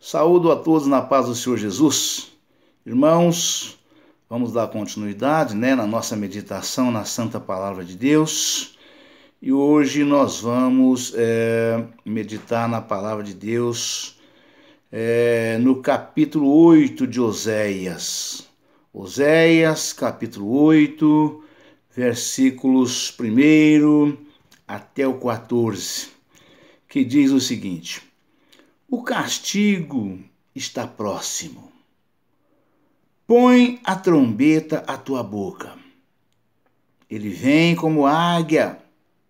Saúdo a todos na paz do Senhor Jesus. Irmãos, vamos dar continuidade, na nossa meditação na Santa Palavra de Deus. E hoje nós vamos meditar na Palavra de Deus no capítulo 8 de Oséias. Oséias, capítulo 8, versículos 1 até o 14, que diz o seguinte: o castigo está próximo. Põe a trombeta à tua boca. Ele vem como águia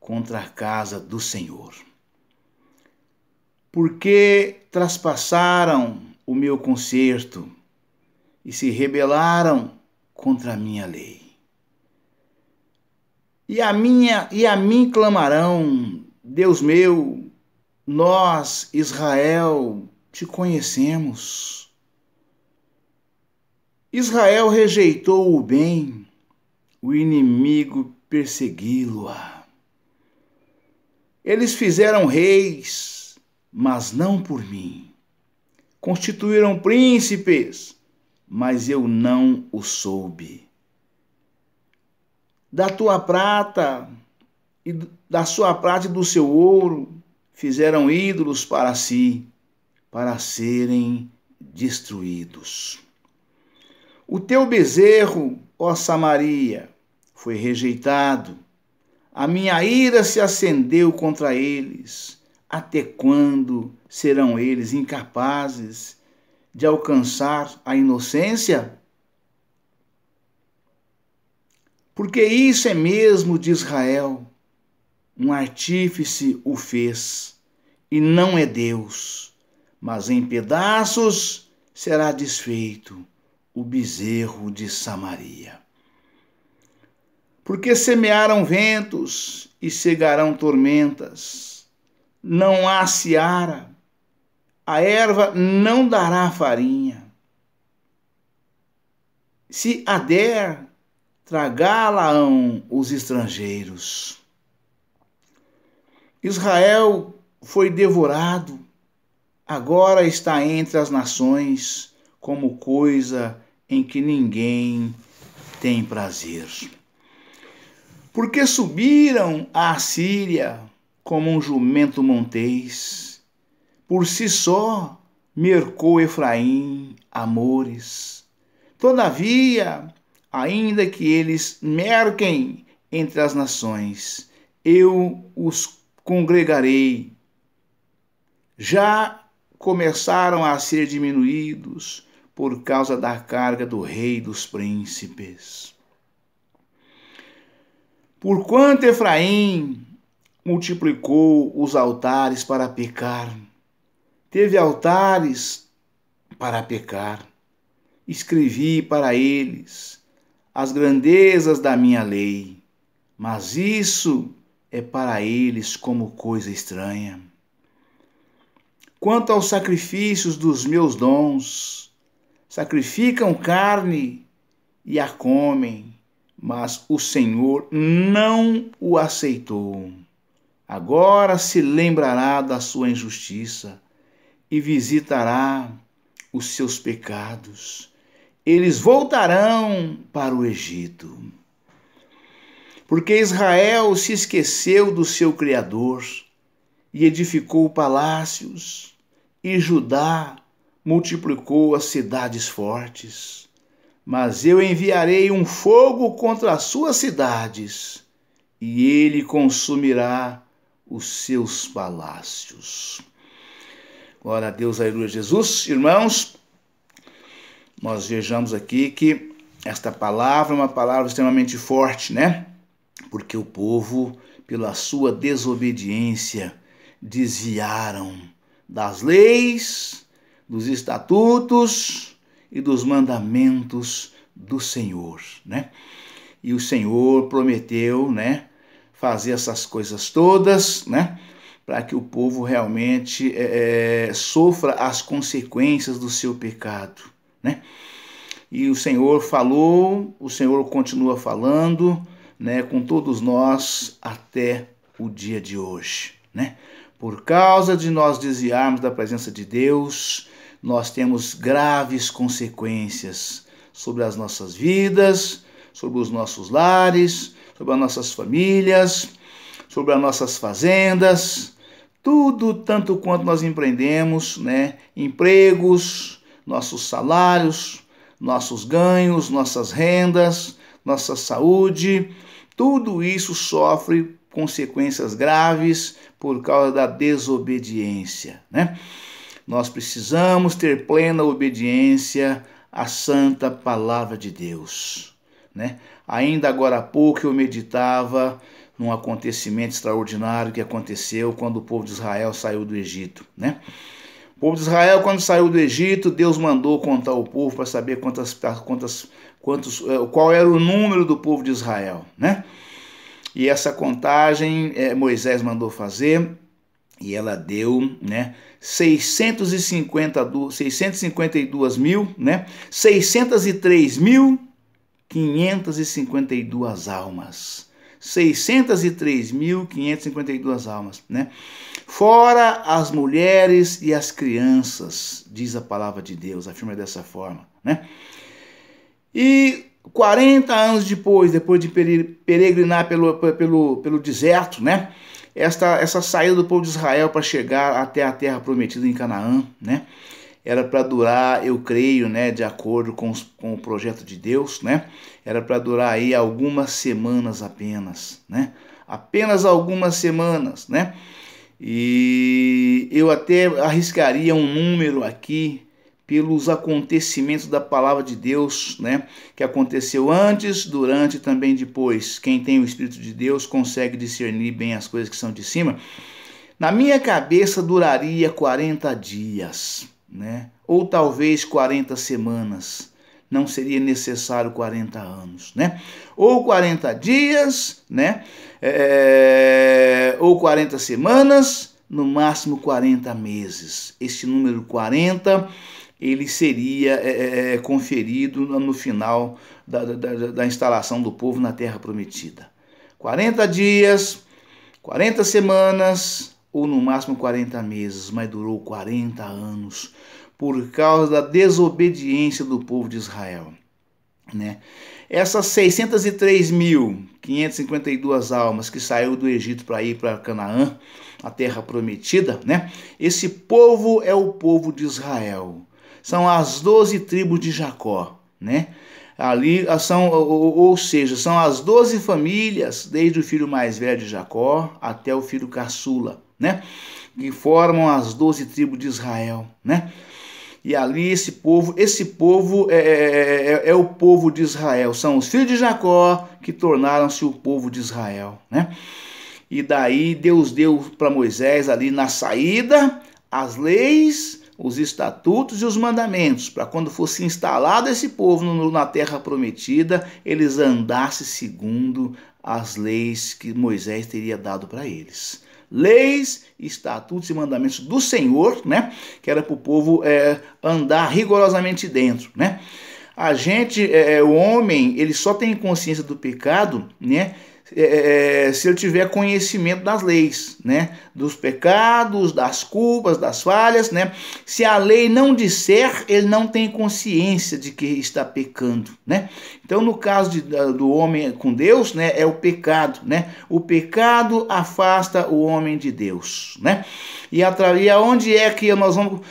contra a casa do Senhor. Porque traspassaram o meu concerto e se rebelaram contra a minha lei. E a mim clamarão: Deus meu, nós, Israel, te conhecemos. Israel rejeitou o bem, o inimigo persegui-lo-á. Eles fizeram reis, mas não por mim. Constituíram príncipes, mas eu não o soube. Da tua prata e da sua prata e do seu ouro fizeram ídolos para si, para serem destruídos. O teu bezerro, ó Samaria, foi rejeitado. A minha ira se acendeu contra eles. Até quando serão eles incapazes de alcançar a inocência? Porque isso é mesmo de Israel. Um artífice o fez, e não é Deus, mas em pedaços será desfeito o bezerro de Samaria. Porque semearam ventos e cegarão tormentas, não há seara, a erva não dará farinha. Se a der, tragá-la-ão os estrangeiros. Israel foi devorado, agora está entre as nações como coisa em que ninguém tem prazer. Porque subiram à Assíria como um jumento montês, por si só mercou Efraim amores. Todavia, ainda que eles merquem entre as nações, eu os congregarei. Já começaram a ser diminuídos por causa da carga do rei dos príncipes. Porquanto Efraim multiplicou os altares para pecar, teve altares para pecar, escrevi para eles as grandezas da minha lei, mas isso é para eles como coisa estranha. Quanto aos sacrifícios dos meus dons, sacrificam carne e a comem, mas o Senhor não o aceitou. Agora se lembrará da sua injustiça e visitará os seus pecados. Eles voltarão para o Egito. Porque Israel se esqueceu do seu Criador e edificou palácios, e Judá multiplicou as cidades fortes. Mas eu enviarei um fogo contra as suas cidades, e ele consumirá os seus palácios. Glória a Deus, aleluia, Jesus. Irmãos, nós vejamos aqui que esta palavra é uma palavra extremamente forte, Porque o povo, pela sua desobediência, desviaram das leis, dos estatutos e dos mandamentos do Senhor, E o Senhor prometeu, fazer essas coisas todas, para que o povo realmente sofra as consequências do seu pecado, E o Senhor falou, o Senhor continua falando, com todos nós até o dia de hoje, Por causa de nós desviarmos da presença de Deus, nós temos graves consequências sobre as nossas vidas, sobre os nossos lares, sobre as nossas famílias, sobre as nossas fazendas, tudo tanto quanto nós empreendemos, né? Empregos, nossos salários, nossos ganhos, nossas rendas, nossa saúde, tudo isso sofre consequências graves por causa da desobediência, né? Nós precisamos ter plena obediência à santa palavra de Deus, né? Ainda agora há pouco eu meditava num acontecimento extraordinário que aconteceu quando o povo de Israel saiu do Egito, né? O povo de Israel, quando saiu do Egito, Deus mandou contar ao povo para saber qual era o número do povo de Israel, né? E essa contagem Moisés mandou fazer e ela deu, né, 652 mil, né, 603.552 almas. 603.552 almas, né? Fora as mulheres e as crianças, diz a palavra de Deus, afirma dessa forma, né? E 40 anos depois de peregrinar pelo deserto, né? Essa saída do povo de Israel para chegar até a terra prometida em Canaã, né? Era para durar, eu creio, né, de acordo com o projeto de Deus, né? Era para durar aí algumas semanas apenas, né? Apenas algumas semanas, né? E eu até arriscaria um número aqui pelos acontecimentos da palavra de Deus, né? Que aconteceu antes, durante e também depois. Quem tem o Espírito de Deus consegue discernir bem as coisas que são de cima. Na minha cabeça duraria 40 dias, né? Ou talvez 40 semanas. Não seria necessário 40 anos, né? Ou 40 dias, né? Ou 40 semanas, no máximo 40 meses. Este número 40, ele seria conferido no final da instalação do povo na Terra Prometida. 40 dias, 40 semanas, ou no máximo 40 meses, mas durou 40 anos, por causa da desobediência do povo de Israel, né? Essas 603.552 almas que saiu do Egito para ir para Canaã, a terra prometida, né? Esse povo é o povo de Israel. São as 12 tribos de Jacó, né? Ali são, ou seja, são as 12 famílias, desde o filho mais velho de Jacó até o filho caçula, né? Que formam as 12 tribos de Israel, né? E ali esse povo é o povo de Israel. São os filhos de Jacó que tornaram-se o povo de Israel, né? E daí Deus deu para Moisés ali na saída as leis, os estatutos e os mandamentos, para quando fosse instalado esse povo na terra prometida, eles andassem segundo as leis que Moisés teria dado para eles. Leis, estatutos e mandamentos do Senhor, né? Que era para o povo andar rigorosamente dentro, né? A gente, o homem, ele só tem consciência do pecado, né? Se ele tiver conhecimento das leis, né? Dos pecados, das culpas, das falhas, né? Se a lei não disser, ele não tem consciência de que está pecando, né? Então, no caso do homem com Deus, né? É o pecado, né? O pecado afasta o homem de Deus, né? E aonde é que nós vamos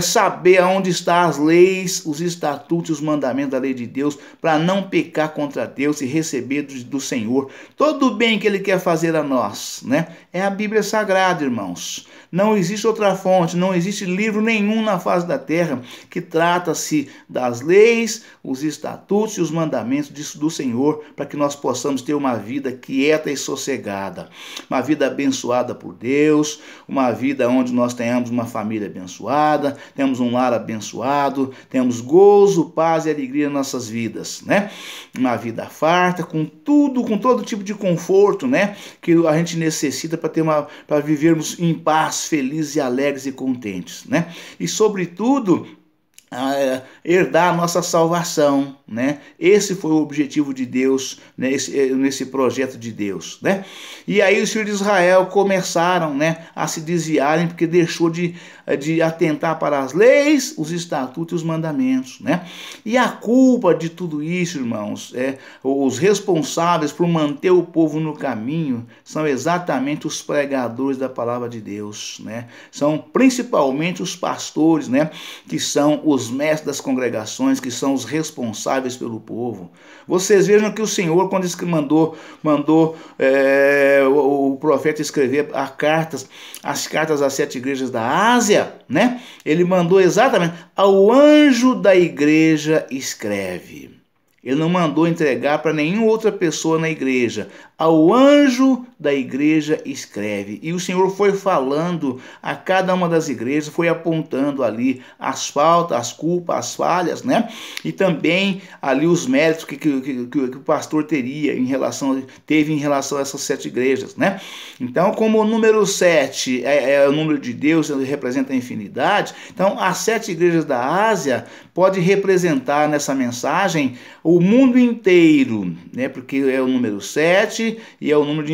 saber aonde estão as leis, os estatutos, os mandamentos da lei de Deus, para não pecar contra Deus e receber do Senhor todo o bem que Ele quer fazer a nós, né? É a Bíblia Sagrada, irmãos. Não existe outra fonte, não existe livro nenhum na face da terra que trata-se das leis, os estatutos e os mandamentos do Senhor, para que nós possamos ter uma vida quieta e sossegada, uma vida abençoada por Deus, uma vida onde nós tenhamos uma família abençoada, temos um lar abençoado, temos gozo, paz e alegria em nossas vidas, né? Uma vida farta, com todo tipo de conforto, né? Que a gente necessita para vivermos em paz, felizes e alegres e contentes, né? E sobretudo herdar a nossa salvação, né? Esse foi o objetivo de Deus, né? Nesse projeto de Deus, né? E aí os filhos de Israel começaram, né, a se desviarem porque deixou de atentar para as leis, os estatutos e os mandamentos, né? E a culpa de tudo isso, irmãos, os responsáveis por manter o povo no caminho são exatamente os pregadores da palavra de Deus, né? São principalmente os pastores, né, que são os mestres das congregações, que são os responsáveis pelo povo. Vocês vejam que o Senhor, quando mandou o profeta escrever as cartas às 7 igrejas da Ásia, né? Ele mandou exatamente: ao anjo da igreja escreve. Ele não mandou entregar para nenhuma outra pessoa na igreja. Ao anjo da igreja escreve. E o Senhor foi falando a cada uma das igrejas, foi apontando ali as faltas, as culpas, as falhas, né? E também ali os méritos que o pastor teve em relação a essas 7 igrejas, né? Então, como o número 7 é o número de Deus, ele representa a infinidade, então as 7 igrejas da Ásia pode representar nessa mensagem o mundo inteiro, né? Porque é o número 7 e é o número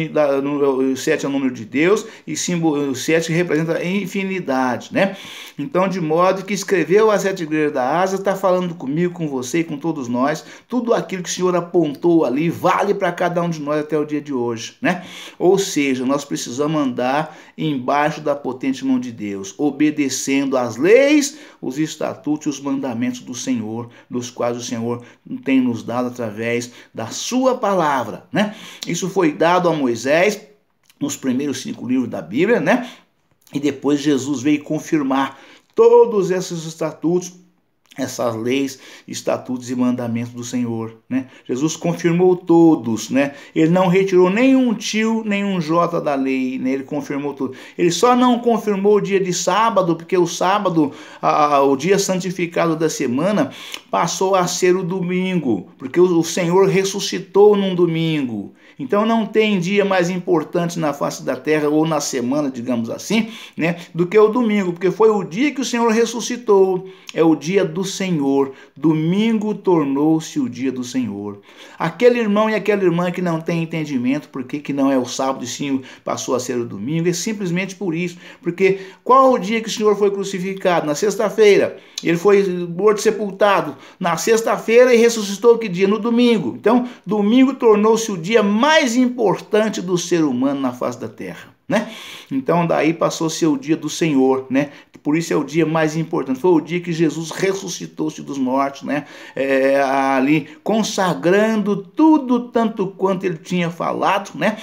o 7 é o número de Deus e o 7 representa a infinidade, né? Então, de modo que escreveu as 7 igrejas da Ásia, está falando comigo, com você e com todos nós, tudo aquilo que o Senhor apontou ali vale para cada um de nós até o dia de hoje, né? Ou seja, nós precisamos andar embaixo da potente mão de Deus, obedecendo às leis, os estatutos e os mandamentos do Senhor, dos quais o Senhor tem nos dado através da sua palavra, né? Isso foi dado a Moisés nos primeiros 5 livros da Bíblia, né? E depois Jesus veio confirmar todos esses estatutos, essas leis, estatutos e mandamentos do Senhor, né? Jesus confirmou todos, né? Ele não retirou nenhum tio, nenhum jota da lei, né? Ele confirmou tudo. Ele só não confirmou o dia de sábado, porque o sábado, o dia santificado da semana, passou a ser o domingo, porque o Senhor ressuscitou num domingo. Então não tem dia mais importante na face da terra ou na semana, digamos assim, né, do que o domingo, porque foi o dia que o Senhor ressuscitou, é o dia do Senhor. Domingo tornou-se o dia do Senhor. Aquele irmão e aquela irmã que não tem entendimento porque que não é o sábado e sim passou a ser o domingo, é simplesmente por isso, porque qual o dia que o Senhor foi crucificado? Na sexta-feira. Ele foi morto e sepultado na sexta-feira e ressuscitou que dia? No domingo. Então, domingo tornou-se o dia mais importante do ser humano na face da terra, né? Então daí passou a ser o dia do Senhor, né? Por isso é o dia mais importante. Foi o dia que Jesus ressuscitou-se dos mortos, né? Ali consagrando tudo tanto quanto ele tinha falado, né?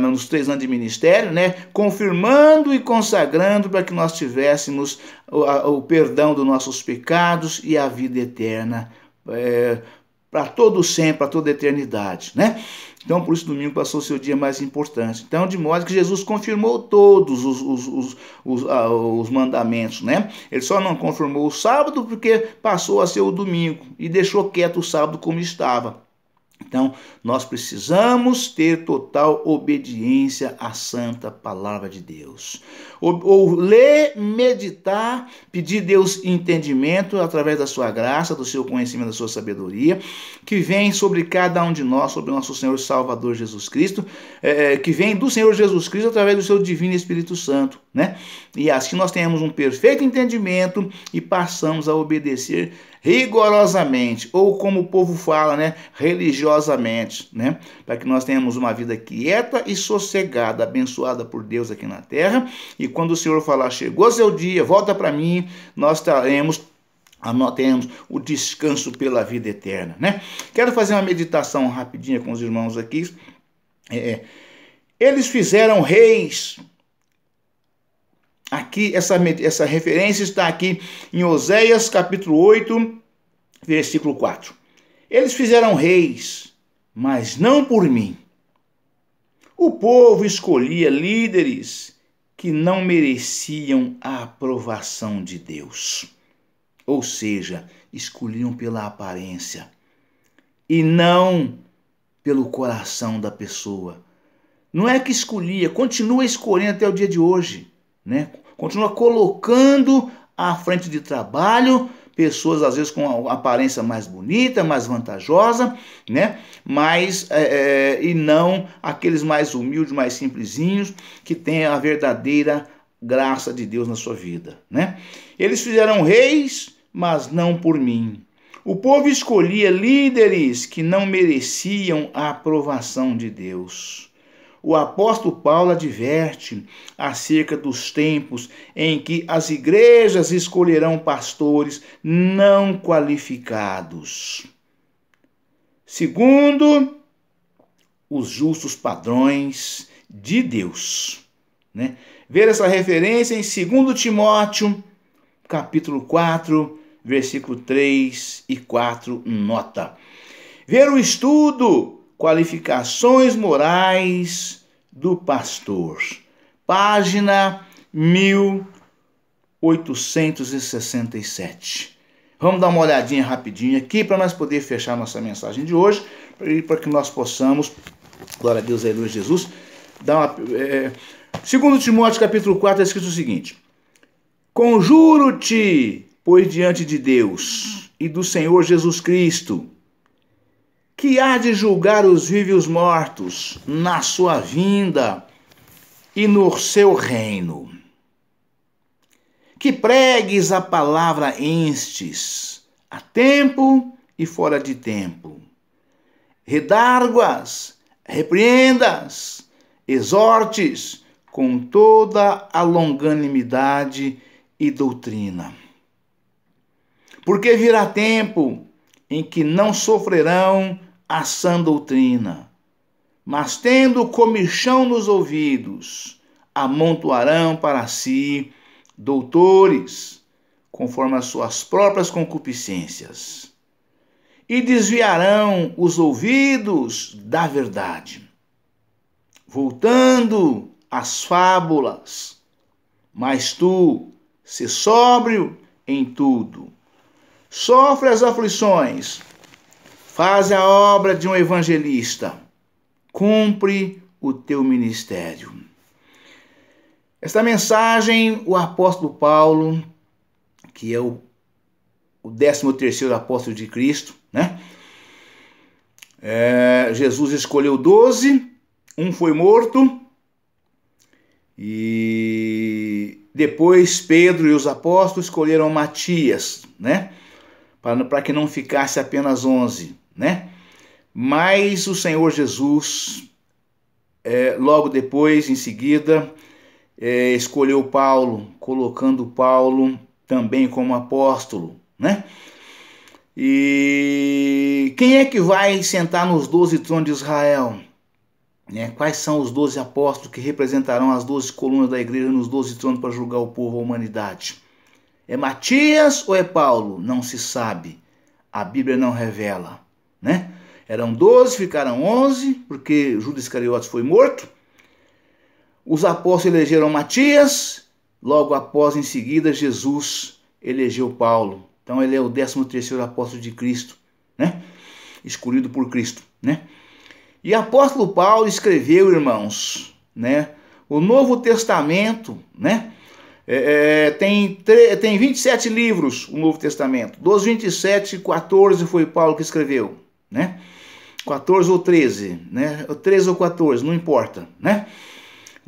Nos 3 anos de ministério, né? Confirmando e consagrando para que nós tivéssemos o perdão dos nossos pecados e a vida eterna, para todo sempre, para toda a eternidade, né? Então, por isso, domingo passou a ser o dia mais importante. Então, de modo que Jesus confirmou todos os mandamentos, né? Ele só não confirmou o sábado porque passou a ser o domingo e deixou quieto o sábado como estava. Então, nós precisamos ter total obediência à santa palavra de Deus. Ou ler, meditar, pedir a Deus entendimento através da sua graça, do seu conhecimento, da sua sabedoria, que vem sobre cada um de nós, sobre o nosso Senhor e Salvador Jesus Cristo, que vem do Senhor Jesus Cristo através do seu divino Espírito Santo, né? E assim nós tenhamos um perfeito entendimento e passamos a obedecer rigorosamente, ou como o povo fala, né, religiosamente, né, para que nós tenhamos uma vida quieta e sossegada, abençoada por Deus aqui na terra, e quando o Senhor falar, chegou seu dia, volta para mim, nós teremos o descanso pela vida eterna, né? Quero fazer uma meditação rapidinha com os irmãos aqui. Eles fizeram reis. Aqui, essa referência está aqui em Oséias, capítulo 8, versículo 4. Eles fizeram reis, mas não por mim. O povo escolhia líderes que não mereciam a aprovação de Deus. Ou seja, escolhiam pela aparência e não pelo coração da pessoa. Não é que escolhia, continua escolhendo até o dia de hoje, né? Continua colocando à frente de trabalho, pessoas às vezes com a aparência mais bonita, mais vantajosa, né? Mas, e não aqueles mais humildes, mais simplesinhos, que têm a verdadeira graça de Deus na sua vida, né? Eles fizeram reis, mas não por mim. O povo escolhia líderes que não mereciam a aprovação de Deus. O apóstolo Paulo adverte acerca dos tempos em que as igrejas escolherão pastores não qualificados, segundo os justos padrões de Deus, né? Ver essa referência em 2 Timóteo, capítulo 4, versículo 3 e 4, nota. Ver o estudo, qualificações morais do pastor, página 1867. Vamos dar uma olhadinha rapidinho aqui para nós poder fechar nossa mensagem de hoje, para que nós possamos, glória a Deus, aleluia, Jesus, dar uma... 2 Timóteo capítulo 4 é escrito o seguinte: conjuro-te, pois, diante de Deus e do Senhor Jesus Cristo, que há de julgar os vivos e os mortos na sua vinda e no seu reino, que pregues a palavra enstes, a tempo e fora de tempo, redarguas, repreendas, exortes com toda a longanimidade e doutrina. Porque virá tempo em que não sofrerão a sã doutrina, mas tendo comichão nos ouvidos, amontoarão para si doutores, conforme as suas próprias concupiscências, e desviarão os ouvidos da verdade, voltando às fábulas. Mas tu, se sóbrio em tudo, sofre as aflições, faz a obra de um evangelista, cumpre o teu ministério. Esta mensagem, o apóstolo Paulo, que é o 13º apóstolo de Cristo, né? Jesus escolheu 12, um foi morto, e depois Pedro e os apóstolos escolheram Matias, né? Para que não ficasse apenas 11, né? Mas o Senhor Jesus, logo depois, em seguida, escolheu Paulo, colocando Paulo também como apóstolo, né? E quem é que vai sentar nos 12 tronos de Israel? Quais são os 12 apóstolos que representarão as 12 colunas da igreja nos 12 tronos para julgar o povo, a humanidade? É Matias ou é Paulo? Não se sabe. A Bíblia não revela, né? Eram 12, ficaram 11, porque Judas Iscariotes foi morto. Os apóstolos elegeram Matias, logo após, em seguida, Jesus elegeu Paulo. Então ele é o 13º apóstolo de Cristo, né? Escolhido por Cristo, né? E apóstolo Paulo escreveu, irmãos, né, o Novo Testamento, né? Tem 27 livros o Novo Testamento. Dos 27, 14 foi Paulo que escreveu, né? 14 ou 13, né? 13 ou 14, não importa, né?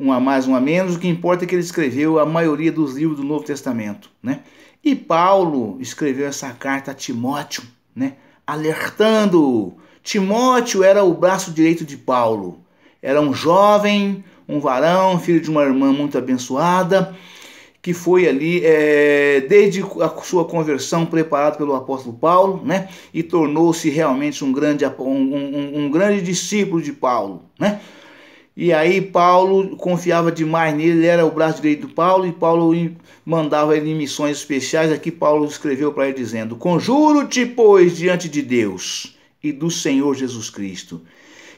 Um a mais, um a menos, o que importa é que ele escreveu a maioria dos livros do Novo Testamento, né? E Paulo escreveu essa carta a Timóteo, né? Alertando. Timóteo era o braço direito de Paulo. Era um jovem, um varão, filho de uma irmã muito abençoada, que foi ali, desde a sua conversão, preparado pelo apóstolo Paulo, né? E tornou-se realmente um grande discípulo de Paulo, né? E aí Paulo confiava demais nele, ele era o braço direito de Paulo, e Paulo mandava ele em missões especiais. Aqui Paulo escreveu para ele dizendo: conjuro-te, pois, diante de Deus e do Senhor Jesus Cristo,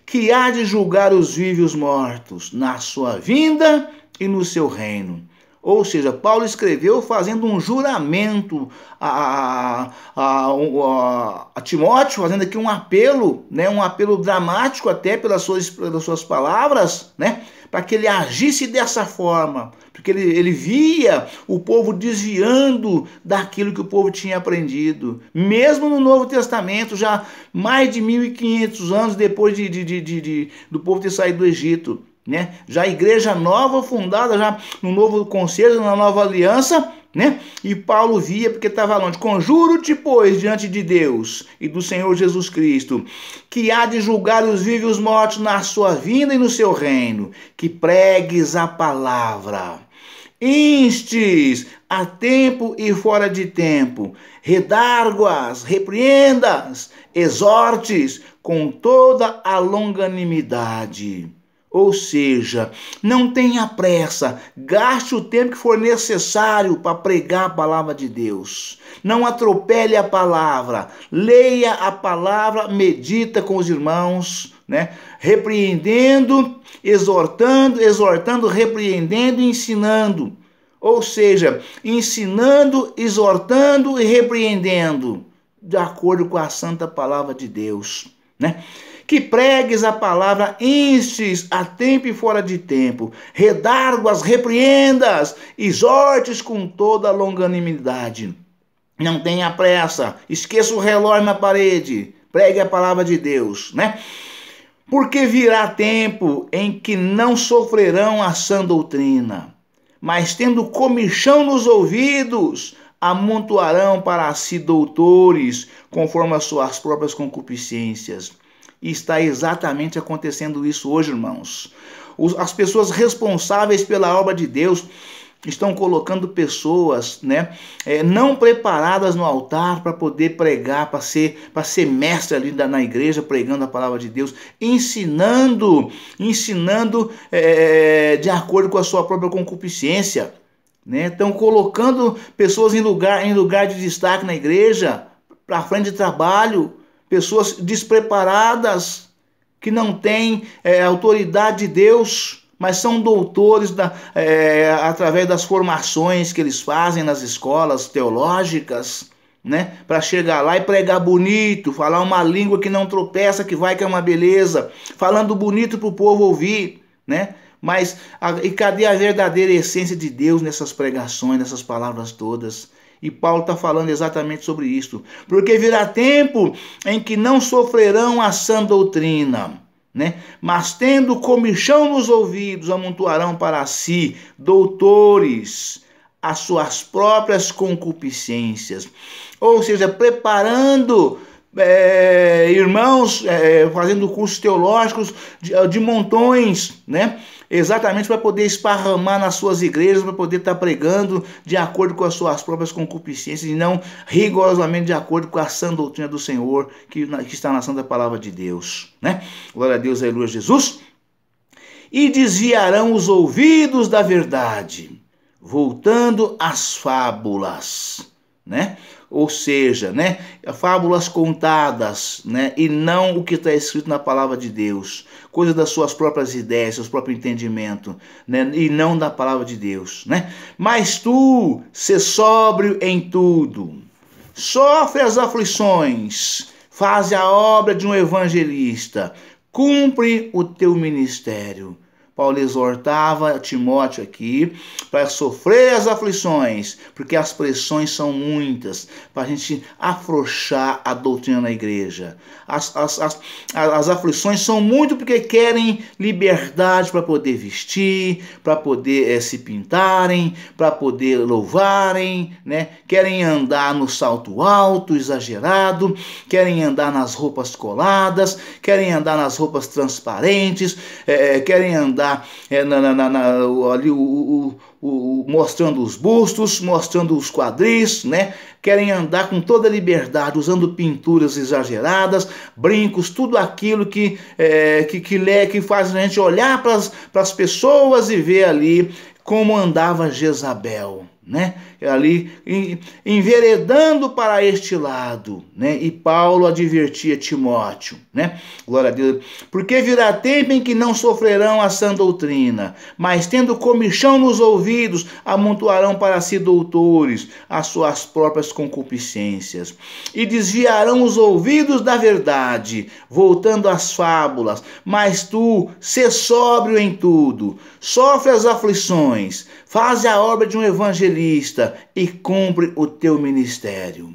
que há de julgar os vivos e os mortos na sua vinda e no seu reino. Ou seja, Paulo escreveu fazendo um juramento a Timóteo, fazendo aqui um apelo, né, um apelo dramático até pelas suas palavras, né, para que ele agisse dessa forma, porque ele via o povo desviando daquilo que o povo tinha aprendido. Mesmo no Novo Testamento, já mais de 1500 anos depois do povo ter saído do Egito, né? Já a igreja nova, fundada já no novo conselho, na nova aliança, né? E Paulo via, porque estava longe: conjuro-te, pois, diante de Deus e do Senhor Jesus Cristo, que há de julgar os vivos e os mortos na sua vinda e no seu reino, que pregues a palavra, instes a tempo e fora de tempo, redarguas, repreendas, exortes com toda a longanimidade. Ou seja, não tenha pressa, gaste o tempo que for necessário para pregar a palavra de Deus. Não atropele a palavra, leia a palavra, medita com os irmãos, né? Repreendendo, exortando, repreendendo e ensinando. Ou seja, ensinando, exortando e repreendendo, de acordo com a santa palavra de Deus, né? Que pregues a palavra, instes a tempo e fora de tempo, redarguas, repreendas, exortes com toda a longanimidade. Não tenha pressa, esqueça o relógio na parede, pregue a palavra de Deus, né? Porque virá tempo em que não sofrerão a sã doutrina, mas tendo comichão nos ouvidos, amontoarão para si doutores, conforme as suas próprias concupiscências. E está exatamente acontecendo isso hoje, irmãos. As pessoas responsáveis pela obra de Deus estão colocando pessoas, né, não preparadas no altar para poder pregar, para ser mestre ali na igreja, pregando a palavra de Deus, ensinando de acordo com a sua própria concupiscência, né? Estão colocando pessoas em lugar de destaque na igreja, para frente de trabalho, pessoas despreparadas, que não têm autoridade de Deus, mas são doutores através das formações que eles fazem nas escolas teológicas, né? Para chegar lá e pregar bonito, falar uma língua que não tropeça, que vai que é uma beleza, falando bonito para o povo ouvir, né? Mas e cadê a verdadeira essência de Deus nessas pregações, nessas palavras todas? E Paulo está falando exatamente sobre isso. Porque virá tempo em que não sofrerão a sã doutrina, né? Mas tendo comichão nos ouvidos, amontoarão para si doutores, as suas próprias concupiscências. Ou seja, preparando irmãos, fazendo cursos teológicos de montões, né? Exatamente para poder esparramar nas suas igrejas, para poder estar pregando de acordo com as suas próprias concupiscências e não rigorosamente de acordo com a sã doutrina do Senhor que está na santa palavra de Deus, né? Glória a Deus, aleluia, Jesus. E desviarão os ouvidos da verdade, voltando às fábulas, né? Ou seja, né, fábulas contadas, né, e não o que está escrito na palavra de Deus, coisa das suas próprias ideias, seus próprios entendimentos, né, e não da palavra de Deus, né? Mas tu, sê sóbrio em tudo, sofre as aflições, faz a obra de um evangelista, cumpre o teu ministério. Paulo exortava Timóteo aqui para sofrer as aflições, porque as pressões são muitas, para a gente afrouxar a doutrina na igreja. As aflições são muito porque querem liberdade para poder vestir, para poder se pintarem, para poder louvarem, né? Querem andar no salto alto, exagerado, querem andar nas roupas coladas, querem andar nas roupas transparentes, querem andar ali mostrando os bustos, mostrando os quadris, né? Querem andar com toda a liberdade, usando pinturas exageradas, brincos, tudo aquilo que faz a gente olhar para as pessoas e ver ali como andava Jezabel, né? Ali enveredando para este lado, né? E Paulo advertia Timóteo, né? Glória a Deus. Porque virá tempo em que não sofrerão a sã doutrina, mas tendo comichão nos ouvidos, amontoarão para si doutores, as suas próprias concupiscências, e desviarão os ouvidos da verdade, voltando às fábulas. Mas tu, sê sóbrio em tudo, sofre as aflições, faz a obra de um evangelista e cumpre o teu ministério.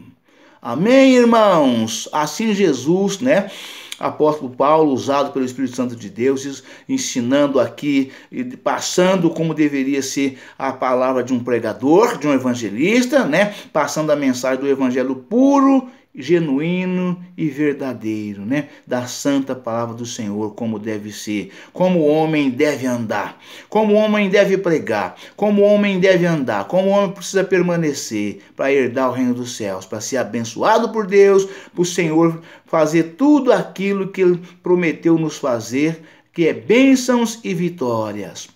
Amém, irmãos? Assim Jesus, né? Apóstolo Paulo, usado pelo Espírito Santo de Deus, ensinando aqui, passando como deveria ser a palavra de um pregador, de um evangelista, né? Passando a mensagem do evangelho puro, genuíno e verdadeiro, né? Da santa palavra do Senhor, como deve ser, como o homem deve andar, como o homem deve pregar, como o homem deve andar, como o homem precisa permanecer para herdar o reino dos céus, para ser abençoado por Deus, para o Senhor fazer tudo aquilo que Ele prometeu nos fazer, que é bênçãos e vitórias,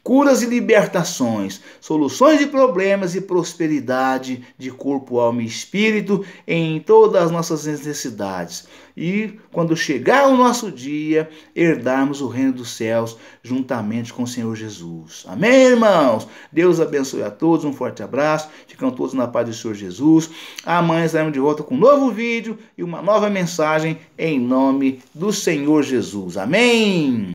curas e libertações, soluções de problemas e prosperidade de corpo, alma e espírito em todas as nossas necessidades. E quando chegar o nosso dia, herdarmos o reino dos céus juntamente com o Senhor Jesus. Amém, irmãos? Deus abençoe a todos, um forte abraço, ficam todos na paz do Senhor Jesus. Amanhã estaremos de volta com um novo vídeo e uma nova mensagem em nome do Senhor Jesus. Amém?